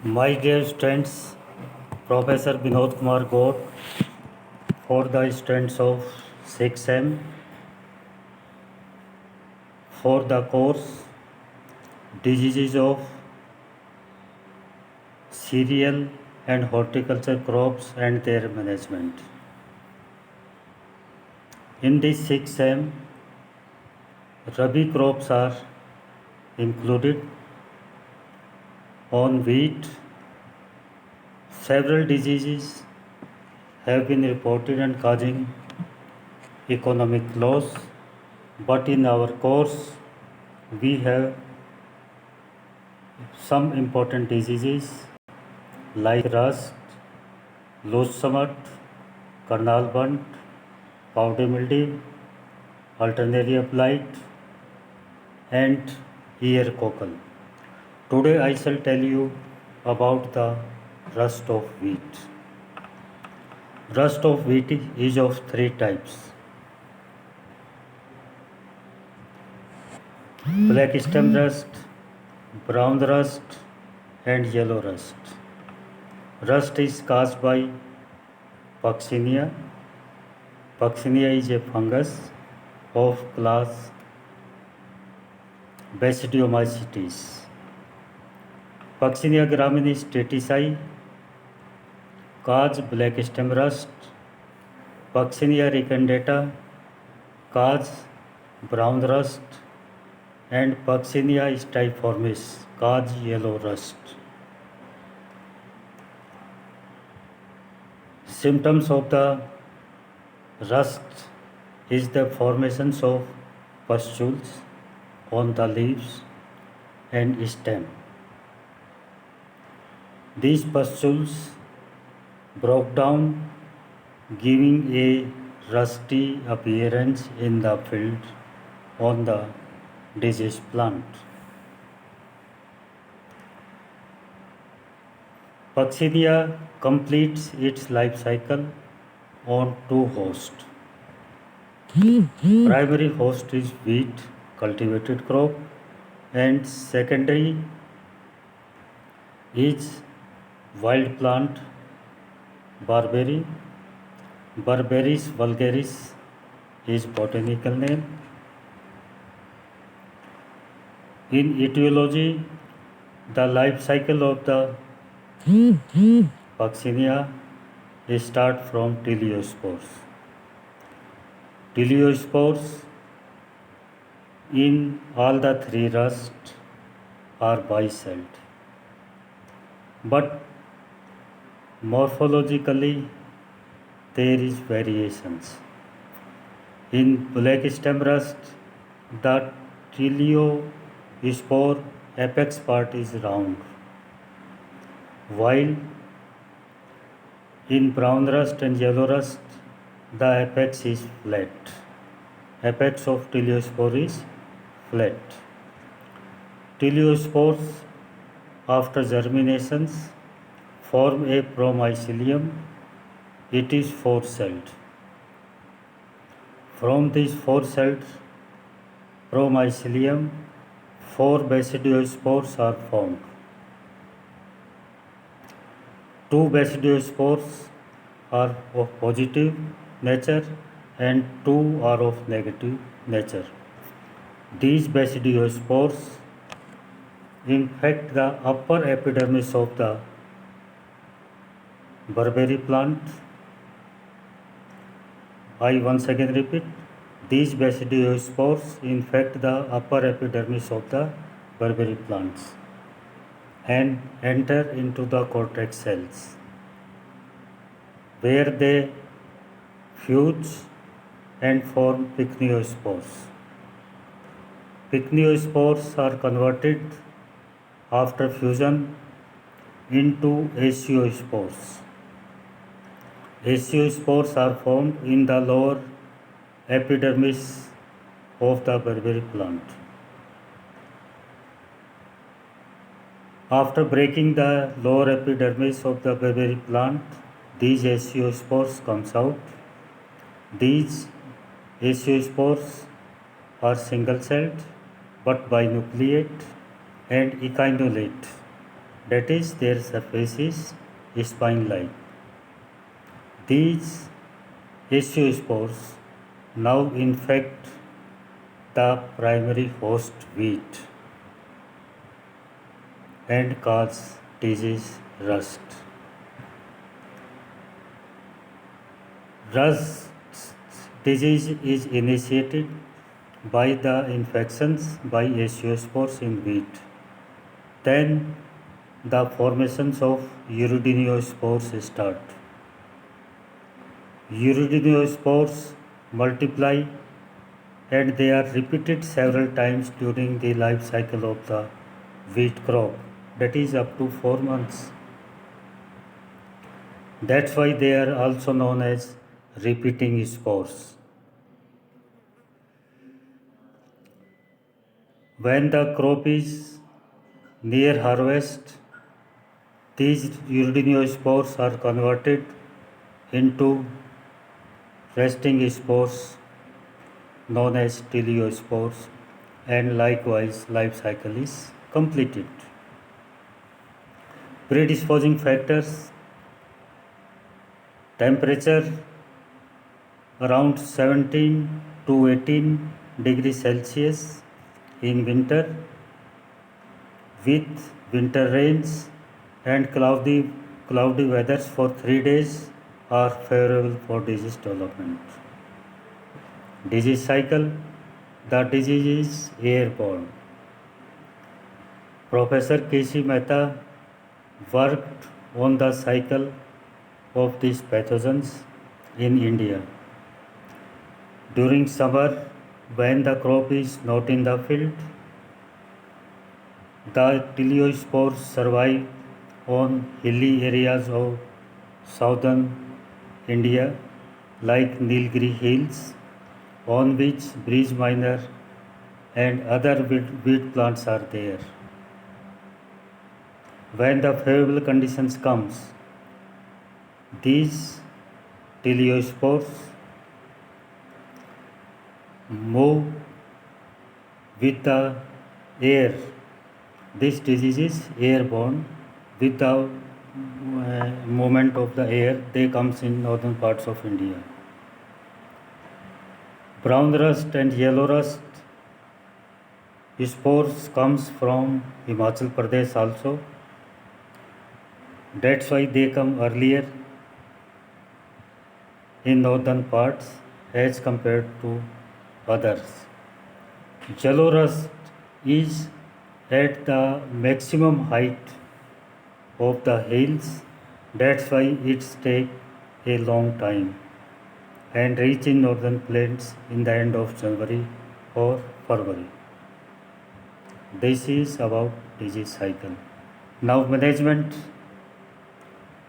My dear students, Professor Vinod Kumar Gaur for the students of 6M for the course Diseases of Cereal and Horticulture Crops and Their Management. In this 6M, Rabi crops are included. On wheat, several diseases have been reported and causing economic loss, but in our course, we have some important diseases like rust, loose smut, kernel bunt, powdery mildew, alternaria blight, and ear cockle. Today I shall tell you about the rust of wheat. Rust of wheat is of three types: black stem rust, brown rust, and yellow rust. Rust is caused by Puccinia. Puccinia is a fungus of class Basidiomycetes. Puccinia graminis statici cause black stem rust. Puccinia recandata cause brown rust, and Puccinia stiphoformis cause yellow rust. Symptoms of the rust is the formations of pustules on the leaves and stem. These pustules broke down, giving a rusty appearance in the field on the diseased plant. Puccinia completes its life cycle on two hosts. Primary host is wheat, cultivated crop, and secondary is wild plant barberry. Barberries vulgaris is botanical name. In etiology, the life cycle of the Puccinia start from teleospores. Teleospores in all the three rust are bicelled, but morphologically there is variations. In black stem rust, the teleospore apex part is round, while in brown rust and yellow rust, the apex is flat. Apex of teleospore is flat. Teleospores after germinations form a promycelium. It is four-celled. From these four-celled promycelium, four basidiospores are formed. Two basidiospores are of positive nature and two are of negative nature. These basidiospores infect the upper epidermis of the barberry plant. I once again repeat, these basidiospores infect the upper epidermis of the barberry plants and enter into the cortex cells, where they fuse and form pycnospores. Pycnospores are converted after fusion into aciospores. Aciospores are formed in the lower epidermis of the barberry plant. After breaking the lower epidermis of the barberry plant, these aciospores comes out. These aciospores are single-celled but binucleate and echinolate, that is, their surface is spine-like. These ascospores now infect the primary host wheat and cause disease rust. Rust disease is initiated by the infections by ascospores in wheat. Then the formations of uridinospores start. Uridinospores multiply and they are repeated several times during the life cycle of the wheat crop, that is up to 4 months. That's why they are also known as repeating spores. When the crop is near harvest, these uridinospores are converted into resting spores known as teleospores, and likewise life cycle is completed. Predisposing factors: temperature around 17 to 18 degrees Celsius in winter, with winter rains and cloudy weathers for 3 days are favorable for disease development. Disease cycle: the disease is airborne. Professor K.C. Mehta worked on the cycle of these pathogens in India. During summer, when the crop is not in the field, the teleospores survive on hilly areas of southern India like Nilgiri Hills, on which breeze minor and other wheat plants are there. When the favorable conditions comes, these teleospores move with the air. This disease is airborne. With the movement of the air, they comes in northern parts of India. Brown rust and yellow rust spores comes from Himachal Pradesh also. That's why they come earlier in northern parts as compared to others. Yellow rust is at the maximum height of the hills. That's why it takes a long time and reach in northern plains in the end of January or February. This is about disease cycle. Now management.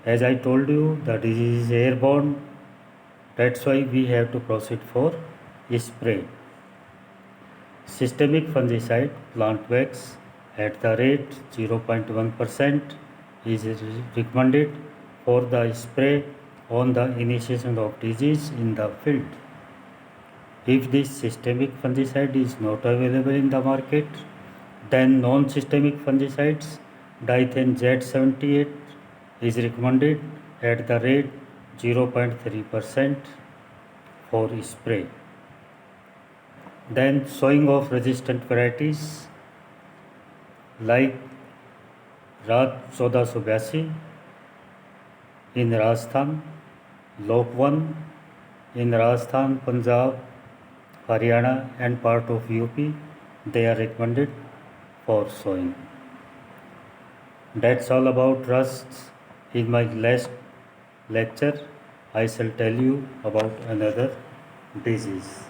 As I told you, the disease is airborne. That's why we have to proceed for spray. Systemic fungicide plant wax at the rate 0.1% is recommended for the spray on the initiation of disease in the field. If this systemic fungicide is not available in the market, then non-systemic fungicides, Dithan Z78 is recommended at the rate 0.3% for spray. Then sowing of resistant varieties like Raj 1482 in Rajasthan, Lok 1 in Rajasthan, Punjab, Haryana and part of UP, they are recommended for sowing. That's all about rusts. In my last lecture, I shall tell you about another disease.